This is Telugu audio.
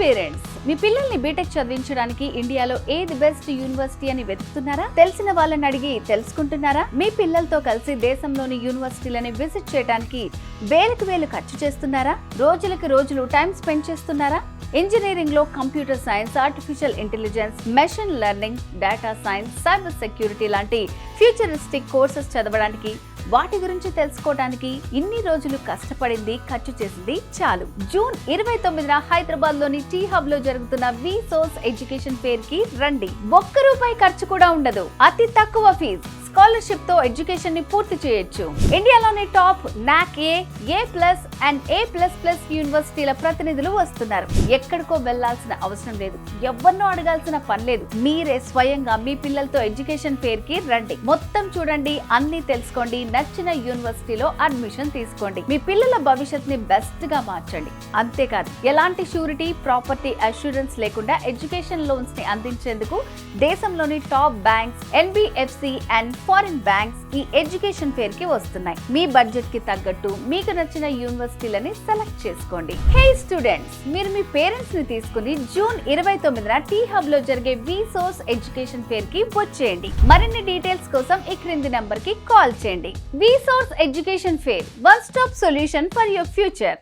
పేరెంట్స్, మీ పిల్లల్ని బీటెక్ చదివించడానికి ఇండియాలో ఏది బెస్ట్ యూనివర్సిటీ అని వెతుకుతున్నారా? తెలిసిన వాళ్ళని అడిగి తెలుసుకుంటున్నారా? మీ పిల్లలతో కలిసి దేశంలోని యూనివర్సిటీలని విజిట్ చేయడానికి వేలకు వేలు ఖర్చు చేస్తున్నారా? రోజులకి రోజులు టైం స్పెండ్ చేస్తున్నారా? ఇంజనీరింగ్ లో computer science, artificial intelligence, machine learning, data science, cyber security లాంటి ఫ్యూచరిస్టిక్ కోర్సెస్ చదవడానికి, వాటి గురించి తెలుసుకోవడానికి ఇన్ని రోజులు కష్టపడింది, ఖర్చు చేసింది చాలు. జూన్ 29న హైదరాబాద్ లోని టీ హబ్ లో జరుగుతున్న విసోర్స్ ఎడ్యుకేషన్ ఫేర్ కి రండి. ₹1 ఖర్చు కూడా ఉండదు. అతి తక్కువ ఫీజు, స్కాలర్షిప్ తో ఎడ్యుకేషన్ ని పూర్తి చేయొచ్చు. ఇండియాలోని టాప్ నాక్ A+ అండ్ A++ యూనివర్సిటీల ప్రతినిధులు వస్తున్నారు. ఎక్కడికో వెళ్లాల్సిన అవసరం లేదు, ఎవరినో అడగాల్సిన పని లేదు. మీరే స్వయంగా మీ పిల్లలతో ఎడ్యుకేషన్ ఫేర్ కి రండి. మొత్తం చూడండి, అన్ని తెలుసుకోండి, నచ్చిన యూనివర్సిటీలో అడ్మిషన్ తీసుకోండి. మీ పిల్లల భవిష్యత్ ని బెస్ట్ గా మార్చండి. అంతేకాదు, ఎలాంటి షూరిటీ, ప్రాపర్టీ అష్యూరెన్స్ లేకుండా ఎడ్యుకేషన్ లోన్స్ ని అందించేందుకు దేశంలోని top banks, NBFC and foreign banks ఈ ఎడ్యుకేషన్ ఫేర్ కి వస్తున్నాయి. మీ బడ్జెట్ కి తగ్గట్టు మీకు నచ్చిన యూనివర్సిటీలని సెలెక్ట్ చేసుకోండి. హే స్టూడెంట్స్, మీరు మీ పేరెంట్స్ ని తీసుకుని జూన్ 29న టీ హబ్ లో జరిగే విసోర్స్ ఎడ్యుకేషన్ ఫేర్ కి వచ్చేయండి. మరిన్ని డీటెయిల్స్ కోసం ఈ క్రింది నంబర్ కి కాల్ చేయండి. Vsource education fair, one stop solution for your future.